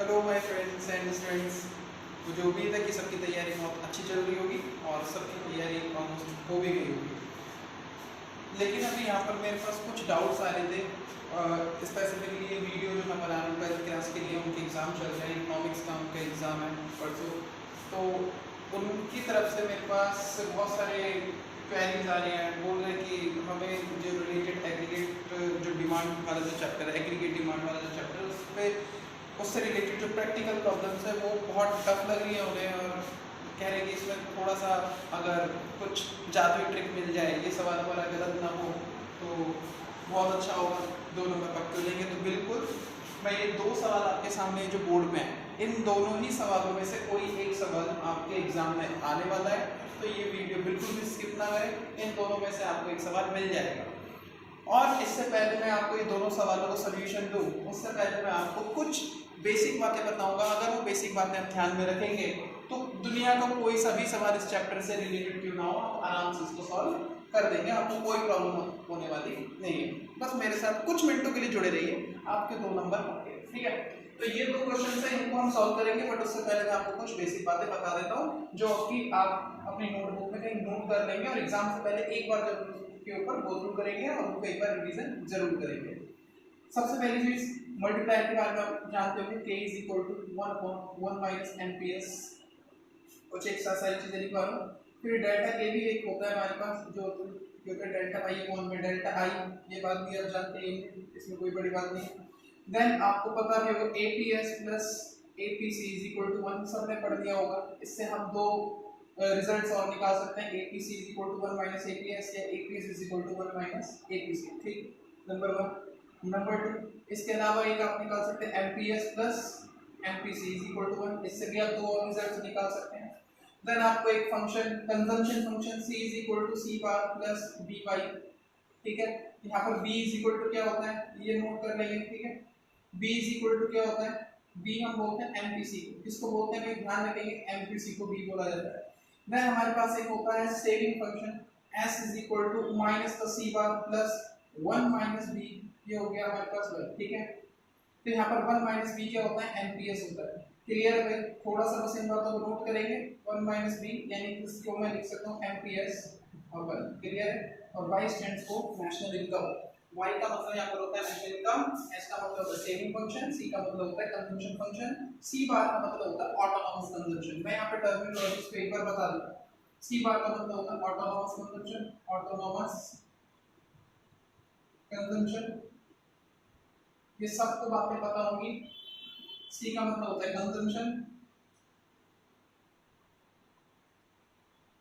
Hello my friends and students. मुझे उम्मीद है कि सबकी तैयारी बहुत अच्छी चल रही होगी और सबकी तैयारी ऑलमोस्ट हो भी गई होगी। लेकिन अभी यहाँ पर मेरे पास कुछ डाउट्स आ रहे थे। स्पेसिफिकली ये वीडियो जो मैं बना रहा हूँ 12th क्लास के लिए, उनके एग्ज़ाम चल रहे हैं, इकोनॉमिक्स का उनका एग्ज़ाम है परसों। तो उनकी तरफ से मेरे पास बहुत सारे क्वेरीज आ रहे हैं। बोल रहे हैं कि हमें जो रिलेटेड एग्रीगेट जो डिमांड वाला जो चैप्टर है, एग्रीगेट डिमांड वाला जो चैप्टर है, उस पर उससे रिलेटेड जो प्रैक्टिकल प्रॉब्लम्स है वो बहुत टफ लग रही है उन्हें, और कह रहे हैं कि इसमें थोड़ा सा अगर कुछ जादुई ट्रिक मिल जाए, ये सवाल हमारा गलत ना हो तो बहुत अच्छा होगा, 2 नंबर पक्के लेंगे। तो बिल्कुल मैं ये 2 सवाल आपके सामने जो बोर्ड में है, इन दोनों ही सवालों में से कोई एक सवाल आपके एग्जाम में आने वाला है। तो ये वीडियो बिल्कुल भी स्किप ना करें, इन दोनों में से आपको एक सवाल मिल जाएगा। और इससे पहले मैं आपको ये दोनों सवालों का सोल्यूशन दूं, उससे पहले मैं आपको कुछ बेसिक बातें बताऊंगा। अगर वो बेसिक बातें आप ध्यान में रखेंगे तो दुनिया का कोई सा भी सवाल इस चैप्टर से रिलेटेड क्यों ना हो, आप आराम से इसको सॉल्व कर देंगे, आपको कोई प्रॉब्लम होने वाली नहीं है। बस मेरे साथ कुछ मिनटों के लिए जुड़े रहिए, आपके 2 नंबर पक्के, ठीक है। तो ये 2 क्वेश्चन है, इनको हम सॉल्व करेंगे, बट उससे पहले मैं आपको कुछ बेसिक बातें बता देता हूँ जो कि आप अपनी नोटबुक में कहीं नोट कर लेंगे, और एग्जाम से पहले एक बार जब के ऊपर गो थ्रू करेंगे और उनको एक बार रिवीजन जरूर करेंगे। सबसे पहली चीज, मल्टीप्लाई के बारे में आप जानते होंगे, k is equal to 1/1 minus MPS. कुछ एक सारी चीजें लिखवा रहा हूँ। फिर डेल्टा के भी एक होता है हमारे पास, जो क्योंकि डेल्टा आई कौन में डेल्टा आई, ये बात भी आप जानते हैं, इसमें कोई बड़ी बात नहीं है। देन आपको पता भी होगा APS plus APC is equal to 1, सबने पढ़ लिया होगा। इससे हम 2 रिजल्ट्स और निकाल सकते हैं, APC is equal to 1 minus APS या APS is equal to 1 minus APC, ठीक। नंबर 1। नंबर 2, इसके अलावा एक आप निकाल सकते हैं MPS plus MPC is equal to 1, इससे भी आप 2 और रिजल्ट्स निकाल सकते हैं। देन आपको एक function, consumption function c is equal to c bar plus b y, ठीक है। यहाँ पर b इज इक्वल टू क्या होता है, ये नोट कर लेंगे, ठीक है। b इज इक्वल टू क्या होता है, b हम बोलते हैं एमपीसी को, किसको बोलते हैं भाई, ध्यान रखेंगे, एमपीसी को b बोला जाता है। देन हमारे पास एक होता है saving function, s is equal to minus का c bar plus 1 minus b, ये हो गया हमारे पास 1, ठीक है। तो यहाँ पर 1 माइनस b क्या होता है, एमपीएस होता है, क्लियर है। थोड़ा सा बस इन बातों को नोट करेंगे, 1 माइनस b यानी कि इसको मैं लिख सकता हूँ एमपीएस और 1, क्लियर है। और y stands for national income, y का मतलब यहाँ पर होता है नेशनल इनकम, s का मतलब होता है सेविंग फंक्शन, c का मतलब होता है कंजम्पशन फंक्शन, c बार का मतलब होता है ऑटोनॉमस कंजम्पशन। मैं यहाँ पे टर्मिनोलॉजीज को एक बार बता दूं। c बार का मतलब होता है ऑटोनॉमस कंजम्पशन, ऑटोनॉमस कंजम्पशन, ये सबको बातें पता होंगी। c का मतलब होता है कंजम्पशन,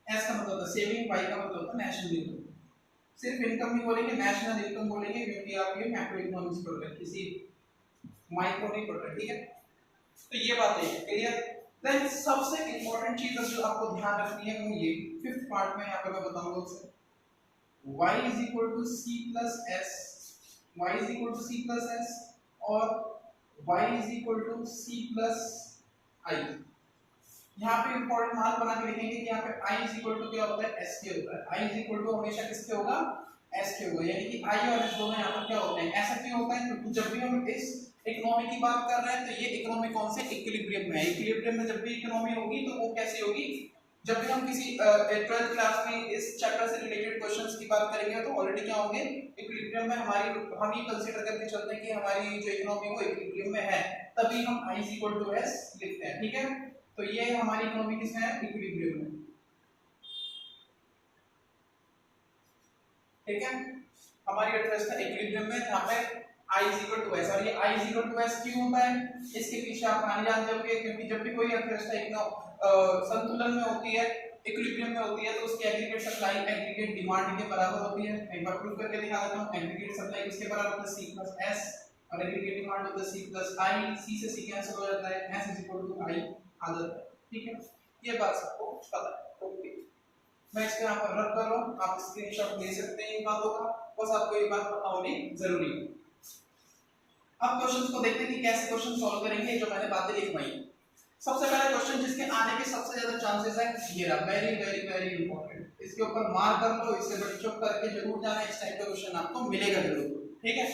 s का मतलब होता है सेविंग, y का मतलब होता है नेशनल इनकम। सिर्फ इनकम नहीं बोलेंगे, नेशनल इनकम बोलेंगे, क्योंकि आप ये मैक्रो इकोनॉमिक्स पढ़ रहे हैं, किसी माइक्रो नहीं पढ़ रहे, ठीक है। तो ये बात है, क्लियर। देन सबसे इंपॉर्टेंट चीज जो आपको ध्यान रखनी है वो ये 5th पार्ट में यहाँ पे मैं बताऊंगा उससे, y is equal to c plus s, y is equal to c plus s और y is equal to c plus i। यहाँ पे इंपॉर्टेंट मान बना के लिखेंगे कि यहाँ पे i is equal to क्या होता है, s के होता है। i is equal to हमेशा किसके होगा, s के होगा, यानी कि i और s दोनों यहाँ पर क्या होते हैं, ऐसा क्यों होता है, क्योंकि जब भी हम इस इकोनॉमी की बात कर रहे हैं तो ये इकोनॉमी कौन से इक्विलिब्रियम में है। इक्विलिब्रियम में जब भी इकोनॉमी होगी तो वो कैसी होगी, जब भी हम किसी 12th क्लास में इस चैप्टर से रिलेटेड क्वेश्चंस की बात करेंगे तो ऑलरेडी क्या होंगे, इक्विलिब्रियम में हमारी, हम ये कंसीडर करके चलते हैं कि हमारी जो इकोनॉमी वो इक्विलिब्रियम में है, तभी हम i is equal to s लिखते हैं, ठीक है। तो ये हमारी इकोनॉमी किसमें है, इक्विलिब्रियम में, ठीक है। हमारी अर्थव्यवस्था इक्विलिब्रियम में, जहां पे i is equal to s, और ये i is equal to s क्यों होता है, इसके पीछे आप कहानी जान जाओगे। क्योंकि जब भी कोई अर्थव्यवस्था एक संतुलन में होती है, इक्विलिब्रियम में होती है, तो उसकी एग्रीगेट सप्लाई एग्रीगेट डिमांड के बराबर होती है। एक बार प्रूव करके दिखा देता हूं, एग्रीगेट सप्लाई किसके बराबर होता है, c plus s, और एग्रीगेट डिमांड होता है c plus i, c से c कैंसिल हो जाता है, s is equal to i आ जाता है, ठीक है। ये बात सबको पता है, ओके। मैं इसको यहाँ पर रख कर रहा हूँ, आप स्क्रीनशॉट ले सकते हैं इन बातों का, बस आपको ये बात पता होनी जरूरी है। अब क्वेश्चंस को देखते हैं कि कैसे क्वेश्चन सॉल्व करेंगे, जो मैंने बातें लिखवाई। सबसे पहला क्वेश्चन जिसके आने के सबसे ज्यादा चांसेस है, ये रहा, वेरी वेरी वेरी इंपॉर्टेंट, इसके ऊपर मार्क कर लो, इससे बड़ी चुप करके जरूर जाना, इस टाइप का क्वेश्चन आपको मिलेगा जरूर, ठीक है।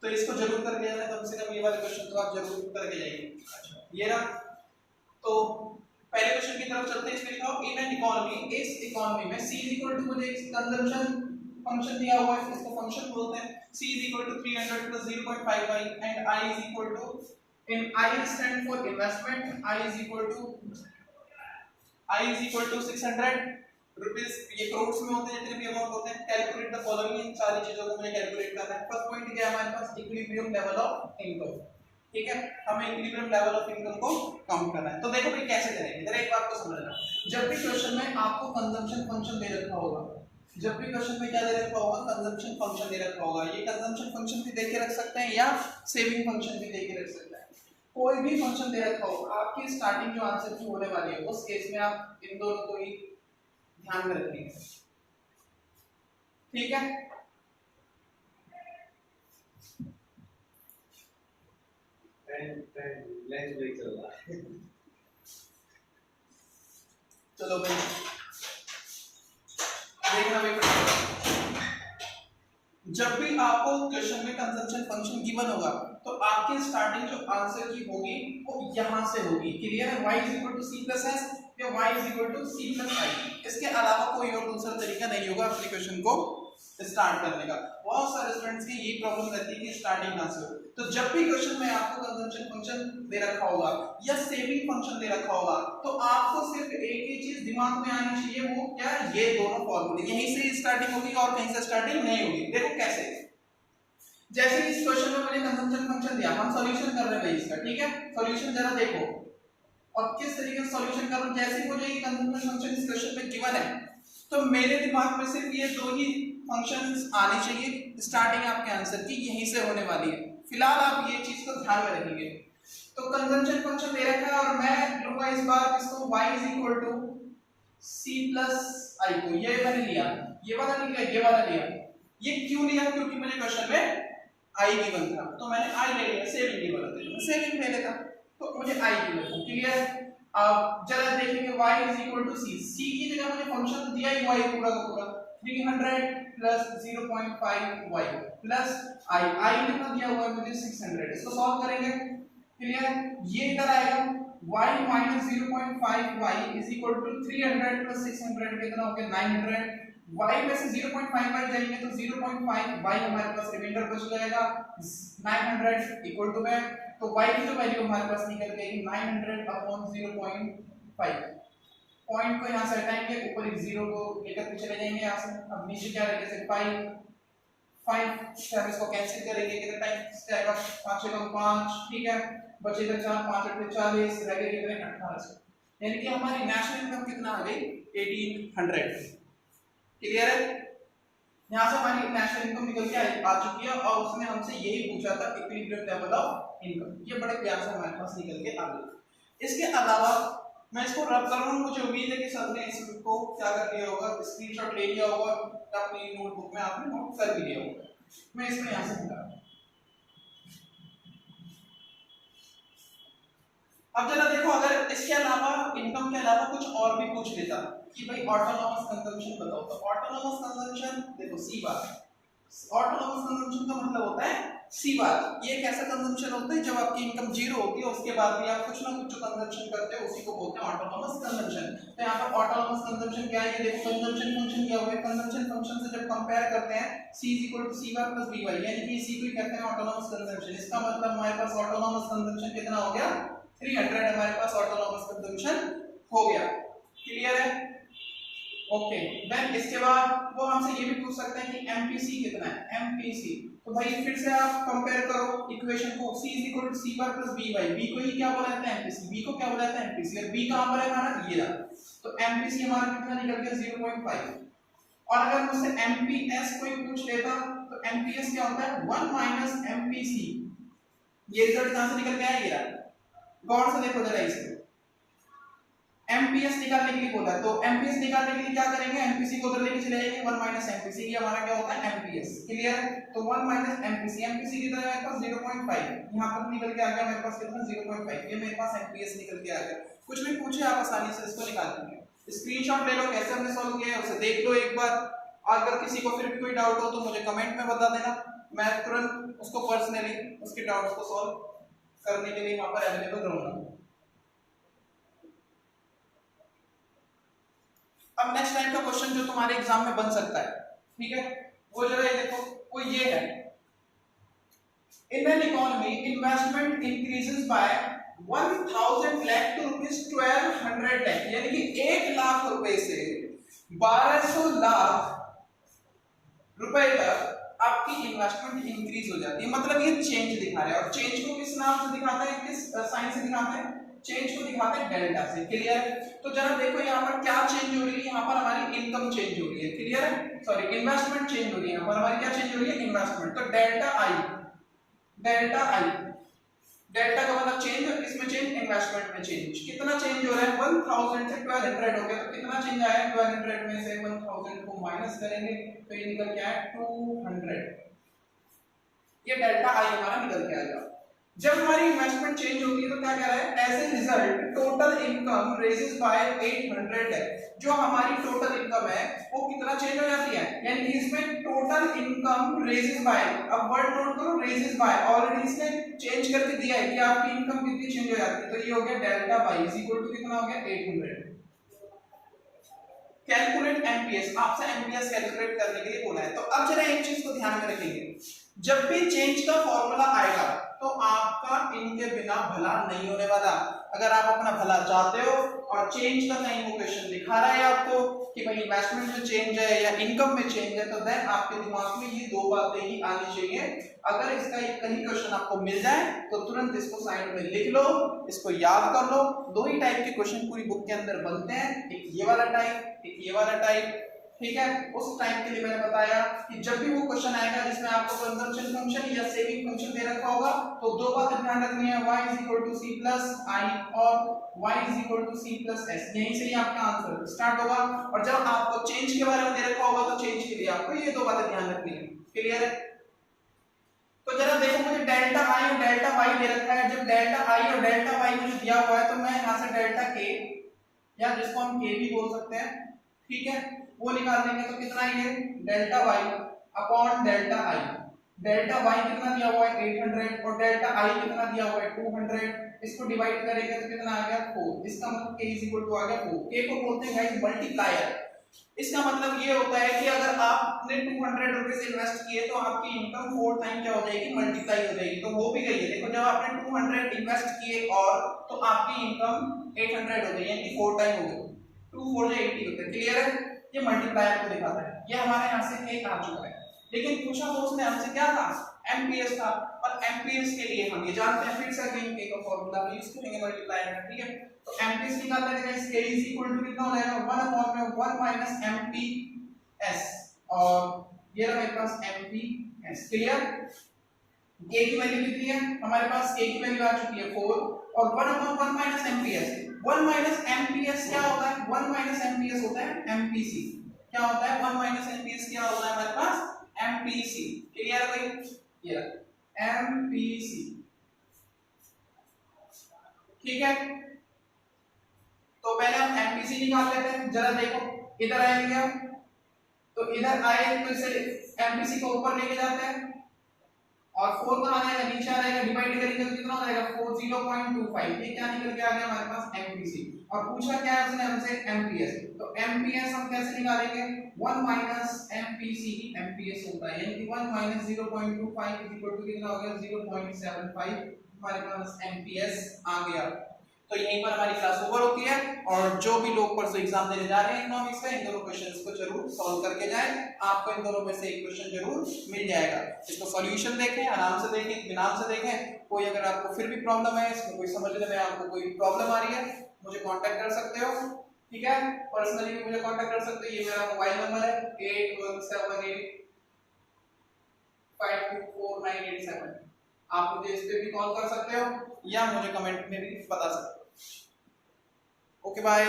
तो इसको जरूर करके जाना, कम से कम ये वाले क्वेश्चन तो आप जरूर करके जाइए। अच्छा ये रहा, तो पहले क्वेश्चन की तरफ चलते हैं। इसमें लिखा हो इन एन इकोनॉमी, इस इकोनॉमी में c इज इक्वल टू, मुझे कंजम्पशन फंक्शन दिया हुआ है, इसको फंक्शन बोलते हैं। c is equal to 300 plus 0.55 and i is equal to, in i stand for investment, i is equal to 600 rupees. ये करोड़ में होते हैं जितने भी अमाउंट होते हैं। कैलकुलेट द फॉलोइंग, इन सारी चीजों को मुझे कैलकुलेट करना है। फर्स्ट पॉइंट क्या है हमारे पास, इक्विलिब्रियम लेवल ऑफ इनकम। ठीक है, हमें इक्विलिब्रियम लेवल ऑफ इनकम को काउंट करना है। तो देखो भाई कैसे करेंगे, जरा एक बात को समझना। जब भी क्वेश्चन में आपको कंजम्पशन फंक्शन दे रखा होगा, जब भी क्वेश्चन में क्या दे रखा होगा, कंजम्पशन फंक्शन दे रखा होगा। ये कंजम्पशन फंक्शन भी दे के रख सकते हैं या सेविंग फंक्शन भी दे के रख सकते हैं। कोई भी फंक्शन दे रखा हो, आपकी स्टार्टिंग जो आंसर की होने वाली है उस केस में आप इन दोनों को ही ध्यान में रखिएगा। ठीक है, लंच ब्रेक चल रहा है। चलो भाई देखना भाई, जब भी आपको क्वेश्चन में कंजम्पशन फंक्शन गिवन होगा तो आपकी स्टार्टिंग जो आंसर की होगी वो यहां से होगी। क्लियर है, y is equal to c plus s या y is equal to c plus i। इसके अलावा कोई और दूसरा तरीका नहीं होगा अपने क्वेश्चन को स्टार्ट करने का। बहुत सारे स्टूडेंट्स की ये प्रॉब्लम रहती है कि स्टार्टिंग आंसर, तो जब भी क्वेश्चन में आपको कंजम्पशन फंक्शन दे रखा होगा या सेविंग फंक्शन दे रखा होगा तो आपको सिर्फ एक ही चीज दिमाग में आनी चाहिए, वो क्या, ये दोनों फॉर्मूले यहीं से स्टार्टिंग होगी और कहीं से स्टार्टिंग नहीं होगी। देखो कैसे, जैसे इस क्वेश्चन में मैंने कंजम्पशन फंक्शन दिया, हम सॉल्यूशन कर रहे हैं इसका। ठीक है, सॉल्यूशन जरा देखो और किस तरीके से सॉल्यूशन कर रहा हूं। जैसे हो जाएगी कंजम्पशन फंक्शन इस क्वेश्चन में गिवन है तो मेरे दिमाग में सिर्फ ये दो ही फंक्शंस आनी चाहिए, स्टार्टिंग आपके आंसर की यहीं से होने वाली है। फिलहाल आप ये चीज को ध्यान में रखेंगे। तो कंजम्पशन फंक्शन दे रखा है और मैं लूंगा इस बार इसको y is equal to c plus i को, ये मैंने लिया, ये वाला नहीं लिया, ये वाला लिया। ये क्यों लिया, क्योंकि मुझे क्वेश्चन में i गिवन था तो मैंने i ले लिया। सेविंग गिवन था तो सेविंग ले लेता, तो मुझे i गिवन था। क्लियर, अब जरा देखेंगे y is equal to c, c की जगह मुझे फंक्शन दिया ही y पूरा का पूरा 300 plus 0.5y plus i, i कितना दिया हुआ है मुझे 600। इसको सॉल्व करेंगे। क्लियर, ये इधर आएगा y minus 0.5y is equal to 300 plus 600 कितना हो गया 900। y में से 0.55 जाएंगे तो 0.5y हमारे पास रिमाइंडर बच जाएगा 900 इक्वल टू में, तो y की जो वैल्यू हमारे पास निकल गई 900 अपॉन 0.5। पॉइंट को यहां से हटाएंगे, ऊपर एक जीरो को लेकर के चले जाएंगे यहां से। अब नीचे क्या रहेगा, 5 से हम इसको कैंसिल करेंगे, कितना टाइम जाएगा, 5 से 5, ठीक है, बचेगा 4, 5 8 40, रह गए कितने 1800। यानी कि हमारी नेशनल इनकम कितना आ गई 1800। क्लियर है, यहां से हमारी नेशनल इनकम निकल के आ चुकी है और उसने हमसे यही पूछा था इक्विलिब्रियम लेवल ऑफ इनकम। ये बड़े प्यार से हमारे पास निकल के आ गई। इसके अलावा मैं इसको रब कर रहा हूं, मुझे उम्मीद है कि सबने इसको क्या कर लिया होगा, स्क्रीनशॉट ले लिया होगा अपनी नोटबुक में, आपने नोट कर भी लिया होगा। मैं इसको यहां से हटा, अब जरा देखो, अगर इसके अलावा इनकम के अलावा कुछ और भी पूछ लेता कि भाई ऑटोनॉमस कंजम्पशन बताओ, तो ऑटोनॉमस कंजम्पशन देखो सी बार, ऑटोनॉमस कंजम्पशन का मतलब होता है सी बार। ये एक ऐसा कंजम्पशन होता है जब आपकी इनकम जीरो होती है उसके बाद भी आप कुछ ना कुछ जो कंजम्पशन करते हो उसी को बोलते हैं ऑटोनॉमस कंजम्पशन। तो यहाँ पर ऑटोनॉमस कंजम्पशन क्या है, ये देखो कंजम्पशन फंक्शन दिया हुआ है। कंजम्पशन फंक्शन से जब कंपेयर करते हैं c c bar plus by, यानी कि c को कहते हैं ऑटोनॉमस कंजम्पशन। इसका मतलब हमारे पास ऑटोनॉमस कंजम्पशन कितना हो गया 300, हमारे पास ऑटोनॉमस कंजम्पशन हो गया। क्लियर है, ओके। देन इसके बाद वो हमसे ये भी पूछ सकते हैं कि एमपीसी कितना है, एमपीसी। तो भाई फिर से आप कंपेयर करो इक्वेशन को, c c bar plus by, b को ही क्या बोला जाता है एमपीसी, b को क्या बोला जाता है एमपीसी, और b कहां पर है हमारा, ये रहा। तो एमपीसी हमारा कितना निकल गया 0.5। और अगर मुझसे एमपीएस कोई पूछ लेता तो एमपीएस क्या होता है 1 माइनस एमपीसी। ये रिजल्ट कहां से निकल के आया, ये रहा। गौर से देखो जरा इसे, एमपीएस निकालने के लिए बोला है, तो एमपीएस निकालने के लिए क्या करेंगे, एमपीसी को उधर लेके चले जाएंगे, 1 माइनस एमपीसी, ये हमारा क्या होता है एमपीएस। क्लियर है, तो 1 माइनस एमपीसी, एमपीसी कितना है मेरे पास 0.5, यहां पर निकल के आ गया मेरे पास कितना 0.5, ये मेरे पास एमपीएस निकल के आ गया। कुछ भी पूछे आप आसानी से इसको निकाल लेंगे। स्क्रीनशॉट ले लो कैसे हमने सॉल्व किया है, उसे देख लो एक बार। अगर किसी को फिर भी कोई डाउट हो तो मुझे कमेंट में बता देना, मैं तुरंत उसको पर्सनली उसके डाउट्स को सॉल्व करने के लिए यहाँ पर अवेलेबल रहूंगा। अब नेक्स्ट टाइप का क्वेश्चन जो तुम्हारे एग्जाम में बन सकता है, ठीक है, वो जो है देखो वो ये है, in an economy investment increases by 1000 lakh to rupees 1200 lakh, यानी कि 1 लाख रुपए से 1200 लाख रुपए तक आपकी इन्वेस्टमेंट इंक्रीज हो जाती है। मतलब ये चेंज दिखा रहा है, और चेंज को किस नाम से दिखाता है, किस साइन से दिखाता है, चेंज को दिखाते हैं डेल्टा से। क्लियर? तो जरा देखो यहाँ पर क्या चेंज हो रही है, यहाँ पर हमारी इनकम चेंज हो रही है। क्लियर है? सॉरी, इन्वेस्टमेंट चेंज हो रही है, यहाँ पर हमारी क्या चेंज हो रही है, इन्वेस्टमेंट। तो डेल्टा आई, डेल्टा आई, डेल्टा का मतलब चेंज, इसमें चेंज, इन्वेस्टमेंट में चेंज। कितना चेंज हो रहा है, 1000 से 1200 हो गया, तो कितना चेंज आया, 1200 में से 1000 को माइनस करेंगे तो ये निकल के आया 200। ये डेल्टा आई हमारा निकल के आएगा। जब हमारी इन्वेस्टमेंट चेंज होती है तो क्या कह रहा है, as a result total income raises by 800 है। जो हमारी टोटल इनकम है वो कितना चेंज हो जाती है, यानी कि इसमें टोटल इनकम रेजेस बाय, अब वर्ड नोट करो, रेजेस बाय, ऑलरेडी इसने चेंज करके दिया है कि आपकी इनकम कितनी चेंज हो जाती है, तो ये हो गया delta y is equal to कितना हो गया, 800। कैलकुलेट एमपीएस, आपसे एमपीएस कैलकुलेट करने के लिए बोला है। तो अब जरा एक चीज को ध्यान में रखेंगे, जब भी चेंज का फॉर्मूला आएगा तो आपका इनके बिना भला नहीं होने वाला। अगर आप अपना भला चाहते हो और चेंज का कहीं वो क्वेश्चन दिखा रहा है आपको कि भाई इन्वेस्टमेंट में चेंज है या इनकम में चेंज है, तो देन आपके दिमाग में ये दो बातें ही आनी चाहिए। अगर इसका एक कहीं क्वेश्चन आपको मिल जाए तो तुरंत इसको साइड में लिख लो, इसको याद कर लो। दो ही टाइप के क्वेश्चन पूरी बुक के अंदर बनते हैं, एक ये वाला टाइप, एक ये वाला टाइप, ठीक है। उस टाइप के लिए मैंने बताया कि जब भी वो क्वेश्चन आएगा जिसमें आपको कंजम्पशन फंक्शन या सेविंग फंक्शन दे रखा होगा, तो दो बातें ध्यान रखनी है, y = c + i और y = c + s। यहीं से ही आपका आंसर स्टार्ट होगा। और जब आपको चेंज के बारे में दे रखा होगा तो चेंज के लिए आपको ये दो बातें ध्यान रखनी है। क्लियर है? तो जरा देखो, मुझे डेल्टा i और डेल्टा y दे रखा है। जब डेल्टा i और डेल्टा y मुझे दिया हुआ है तो मैं यहां से डेल्टा k, या जिसको हम k भी बोल सकते हैं, ठीक है, वो निकाल देंगे तो कितना ये delta y upon delta i। Delta y कितना दिया हुआ है 800 और डेल्टा i कितना दिया हुआ है 200। इसको डिवाइड करेंगे तो कितना आ गया 4। इसका मतलब k = आ गया 4। k को बोलते हैं गाइस मल्टीप्लायर। इसका मतलब ये होता है कि अगर आपने 200 रुपीस इन्वेस्ट किए तो आपकी इनकम 4 टाइम क्या हो जाएगी, मल्टीप्लाई हो जाएगी। तो हो भी गई है। देखो, जब आपने 200 इन्वेस्ट किए और तो आपकी इनकम 800 हो गई, यानी कि 4 टाइम हो गई। 2 4 से 80 होता है। क्लियर है? ये मल्टीप्लायर को दिखाता है। ये हमारे यहां से एक आ चुका है, लेकिन पूछा तो उसने हमसे क्या था, एमपीएस था। और एमपीएस के लिए हम ये जानते हैं, फिर से अगेन के का फार्मूला यूज करेंगे मल्टीप्लायर में, ठीक है। तो एमपीएस निकालने के लिए k = कितना हो जाएगा, 1/1 - एमपीएस, और ये रहा मेरे पास एमपीएस। क्लियर? k की वैल्यू कितनी है हमारे पास, k की वैल्यू आ चुकी है 4, और 1/1 - एमपीएस। 1 - एमपीएस क्या होता है, 1 - एमपीएस होता है एमपीसी। क्या होता है 1 - एमपीएस, क्या होता है हमारे पास एमपीसी। क्लियर है भाई? ये रहा एमपीसी, ठीक है। तो पहले हम एमपीसी निकाल लेते हैं। जरा देखो, इधर आएंगे हम, तो इधर आए तो इसे एमपीसी को ऊपर लेके जाते हैं और 4 कहां आएगा, नीचे आ जाएगा। डिवाइड करेंगे तो कितना हो जाएगा 40.25। ये क्या निकल के आ गया हमारे पास एमपीसी। और पूछा क्या है उसने हमसे, एमपीएस। तो एमपीएस हम कैसे निकालेंगे, 1 - एमपीसी एमपीएस होता है, यानी कि 1 - 0.25 कितना हो गया 0.75। हमारे पास एमपीएस आ गया। तो यहीं पर हमारी क्लास ओवर होती है। और जो भी लोग परसों एग्जाम देने जा रहे हैं इकोनॉमिक्स का, इन दोनों क्वेश्चंस को जरूर सॉल्व करके जाएं। आपको इन दोनों में से एक क्वेश्चन जरूर मिल जाएगा। इसको सॉल्यूशन देखें, आराम से देखें, इत्मीनान से देखें। कोई अगर आपको फिर भी प्रॉब्लम है, इसमें कोई समझने में आपको कोई प्रॉब्लम आ रही है, मुझे कांटेक्ट कर सकते हो, ठीक है। पर्सनली भी मुझे कांटेक्ट कर सकते हो। ये मेरा मोबाइल नंबर है 8178 524987। आप मुझे इस पे भी कॉल कर सकते हो या मुझे कमेंट में भी बता सकते हो। Okay bye.